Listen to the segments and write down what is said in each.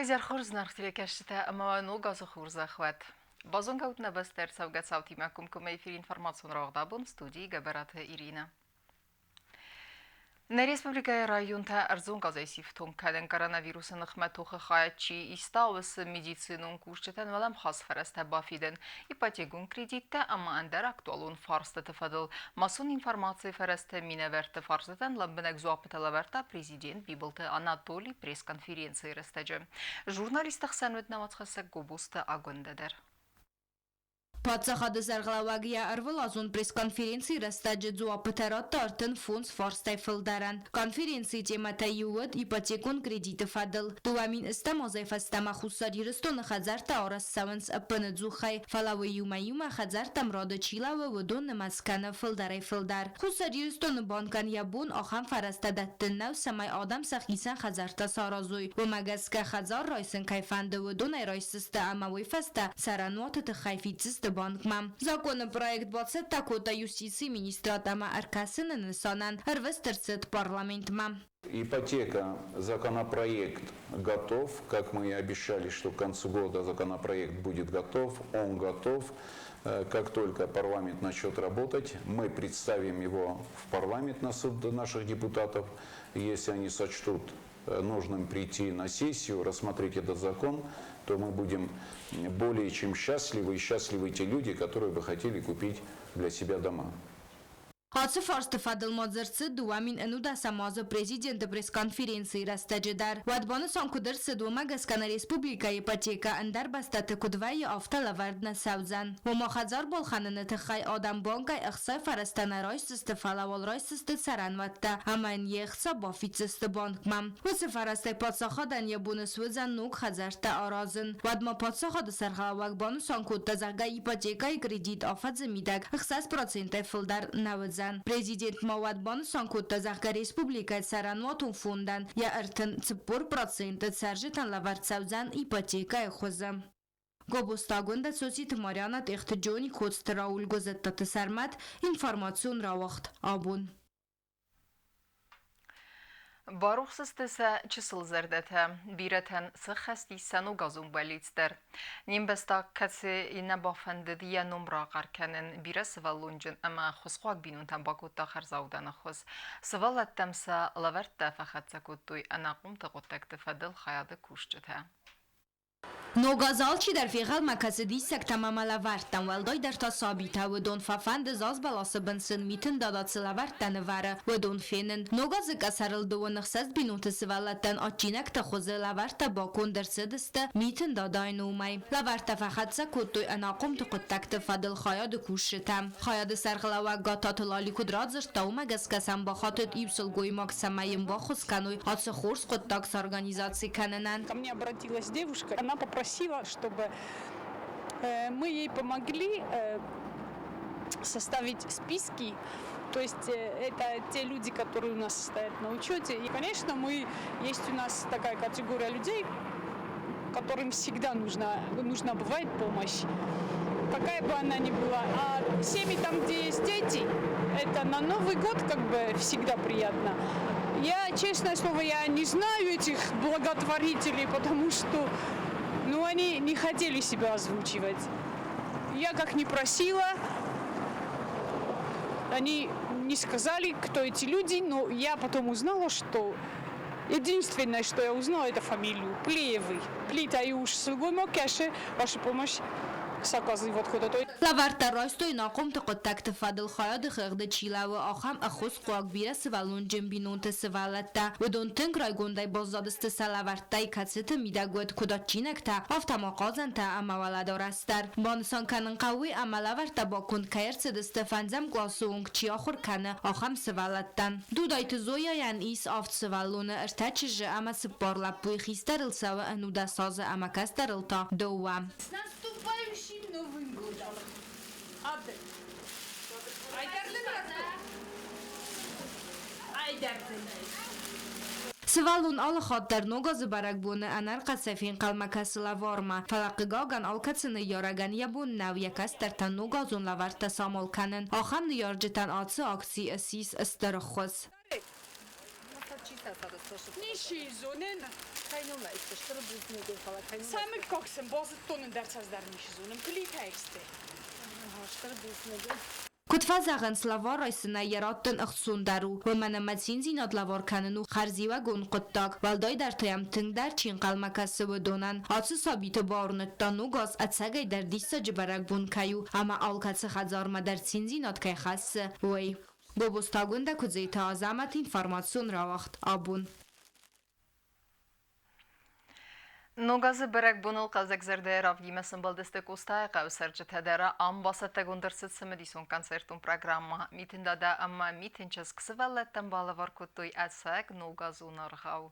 Райзер خورزناخ تلكشتا أما نوغاز خورزا خوات. بازون قوتنا بستر سوغات صوتي معكم كما في информацию راغدابون студии габарата Ирина. На республика районта арзун газайсифтун каден коронавирусын хматуха хаячи истаус медицинун кушчатан валам хас фараста бафиден ипотекун кредитта ама андер актуалун фарста тфадыл масон информации фараста минаверта фарстатан ламбенек зуапаталаверта президент бибылты Анатолий пресс-конференции растаджы. Журналистах санветнаватхаса гобуста агондадер. Պատսախադը զարգլավագիա արվլ ազուն պրես-կոնֆերենցի ռստաջը ձուապտարատ տարտն ֆոնս ֆորստայ ֆլդարան։ Կոնֆերենցի темата ювод ипотекун кредиты фадыл. Туамин истамозай фастама хусар юрыстон хазарта орас саванс аппаны дзухай. Фалавы юма хазартам рода чилавы вудон маскана флдарай флдар. Хусар юрыстон банкан ябун ахан фарастадаттын нав самай адам сахисан хазарта саразуй. Вумагаска хазар райсын кайфанды вудон ай райсыста амавы фаста сарануатыты хайфицисты банкмам. Законопроект 20 такота юстиции министратама Аркасына нысанан рвестерцет парламентмам. Ипотека, законопроект готов, как мы и обещали, что к концу года законопроект будет готов, он готов. Как только парламент начнет работать, мы представим его в парламент на суд наших депутатов. Если они сочтут нужным прийти на сессию, рассмотреть этот закон, то мы будем более чем счастливы, и счастливы те люди, которые бы хотели купить для себя дома. Հացը ֆարստը ֆադլ մոձերցը դուամին ընուդա սամազը պրեզիդենտը պրես-կոնֆերենցի ռաստաջդար վադբանը սանքուդր սդումա գասկանը ռեսպուբլիկայի իպотека անդար բաստատը կուդվայի ավտալավարդնա սավզան ոմոխազար բոլխանını թխայ adam բոնկայ ըխսայ ֆարաստանա ռոյսստը ֆալավոլ ռոյսստը սարանվատտա ամայն եղսա բոֆիցստը բոնկմամ վսը ֆարաստայ պատսախադան յաբունս վզան նուկ խազարտա արազն վադմա պատսախադը սարխալավակ բանը սանքուդտա զարգա իպотекայի կրեդիտ աֆածը միդակ 60% ֆլդար նավըձ Президент Мавадбан Санкутта Захга Республика Сарануатун фундан я артын цыппур проценты царжитан лаварцавзан ипотека эхоза. Гобустагунда социт Марьяна Техты Джони Котстера Ульгозетта Тесармат информацион равахт абун. Барухсыстыса чысыл зардата, биретен сыхасти сану газун балицдер. Нимбеста касы ина бафанды дия номра гарканын бире сывалунжын ама хусқуак бинун тамбакутта харзаудана хус. Сывалаттамса лаверта фахатса куттуй анақум тaqottакты фадыл хаяды кушчыта. Ногазал чи дар фиғал макасыди сактамамала варттан валдай дар та сабита вдон фафанд заз баласы бынсын митын дадатсыла варттаны вары вдон фенын ногазы касарыл дуынық саз бинутысы валаттан отчинак та хузы лаварта бакон дырсыдысты митын дадайн умай. Лаварта фахатса куттуй анақум тақоттакты фадыл хаяды кушыта. Хаяды сарғылава гататылали кудрадзыр таума газкасан бахатыт ипсыл гоймак самайым бахус кануй атсы хорс қоттак с организации кананан. Ко мне обратилась девушка, она попросила, чтобы мы ей помогли составить списки. То есть это те люди, которые у нас стоят на учете. И, конечно, есть у нас такая категория людей, которым всегда нужна бывает помощь, какая бы она ни была. А семьи там, где есть дети, это на Новый год как бы всегда приятно. Я, честное слово, я не знаю этих благотворителей, потому что они не хотели себя озвучивать. Я как не просила, они не сказали, кто эти люди, но я потом узнала, что единственное, что я узнала, это фамилию Плеевый. Плитаюш Сылгоймокяше, ваша помощь. Лаварта ройстой нақом тақоттакты фадыл хаяды хырды чилавы ахам ахус қуак бире сывалун джембинунты сывалатта. Вдон тынк райгондай боззадысты салавартай кацыты мидагуэт кудатчинакта автомақазанта амаваладорастар. Бонсон канын қауи амалаварта бакун каерцыдысты фанзам гласуунг чиахур каны ахам сывалаттан. Дудайты зоя ян ис афт сывалуны ыртачыжы ама сыппарлаппуй хистарылсавы ануда сазы ама кастарылта доуа. Новым годом. Сывалун алыхаттар ногазы баракбуны анар қасафин қалмакасы лаварма. Фалақығаган алкацыны яраган ябун нав якастартан ногазун лаварта самолканын. Ахам яржитан атсы акси асис ыстырықхыз. Nicht Schizonen. Kein Nummer, ist bestimmt nicht der Fall. Kein Nummer. Сами коксен, базы тонн дерцаздар Schizonen. Klitexte. Կուտվազաղն սլավար այսնա երատն ըխսունդարու, ոմանը մացինզին ատլավար կաննու խարզիվա գուն կտակ, վալդոյ դարթոյամ թնգդար չին կալմակասը վդոնան, ացու սաբիտը բարնըտ տանու գազ ացագայ դար դիսը ջբարակ բուն կայու, ամա ալկացը խազարմա դար ցինզին ատկայ խասը, ոյ։ Բոբոստագունդա կուզեյթա ազամատ ինվարմացիոն ռավախտ աբուն։ Նոգազը բրակ բունıl կազեքզերդեր ավգիմը սմբալդեստը կոստայ qavsarcı tədərə ambasatə göndərsəsə medison konsertun proqramma mitindada amma mitinçəs qısıvəlləttən balı var kutuy ətsək nogazun arğav.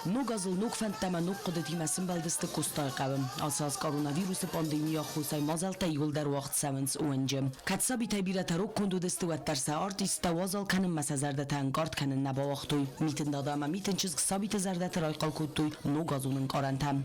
نوغازل نوغ فنتما نوغ قدتی مسن بلدست کستای قوم اساس کرونا ویروس پاندemia خوسای مازال تیول در وقت سمنس اونجم کتسا بی تبیره ترو کندو دست و ترس آرتیست وازال کنن مسازرده تنگارد کنن نبا وقتوی میتن دادا اما میتن چیز سابیت زرده ترای قال کتوی نوغازونن کارنتم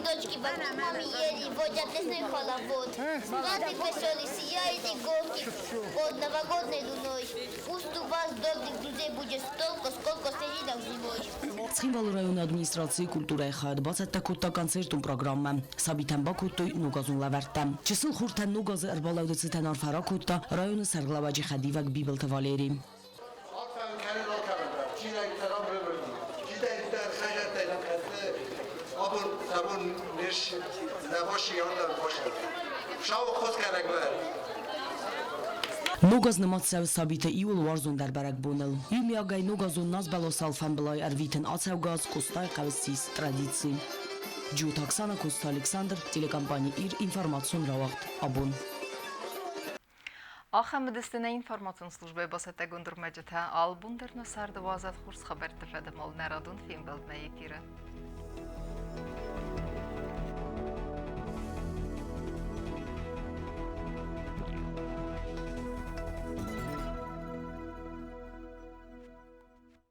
Дочки, вокруг мамы ели, водят лесной хоровод. Сватик веселый, сияет иголки под новогодной луной. Пусть у вас добрых друзей будет столько, сколько снежинок зимой. Սխինվալ ռայոն ադմինիստրացիի կուլտուրայի խայդ բացատա կուտա կոնցերտուն պրոգրամը սաբիտան բակուտոյ նուգազուն լավարտա չսıl խուրտան նուգազը ըրբալավդեցիտան արֆարա կուտա ռայոնը սարգլավաջի խադիվակ բիբլ թվալերի Նուգազ նմացավ սաբիտը իուլ վարզուն դարբարակ բունել Յումիագայ նուգազուն նազբալո սալֆան բլայ արվիտն ացավ գազ կոստայ կավստիս տրադիցի Ջութ Оксана Коста Александр телекомпания İR информацион равахт абун Ахамедистine informasyon службы басата göndərməcətə albundur nösərdə vazat xurs xəbər təfədəm ol nəradun film bəlmə yekirə.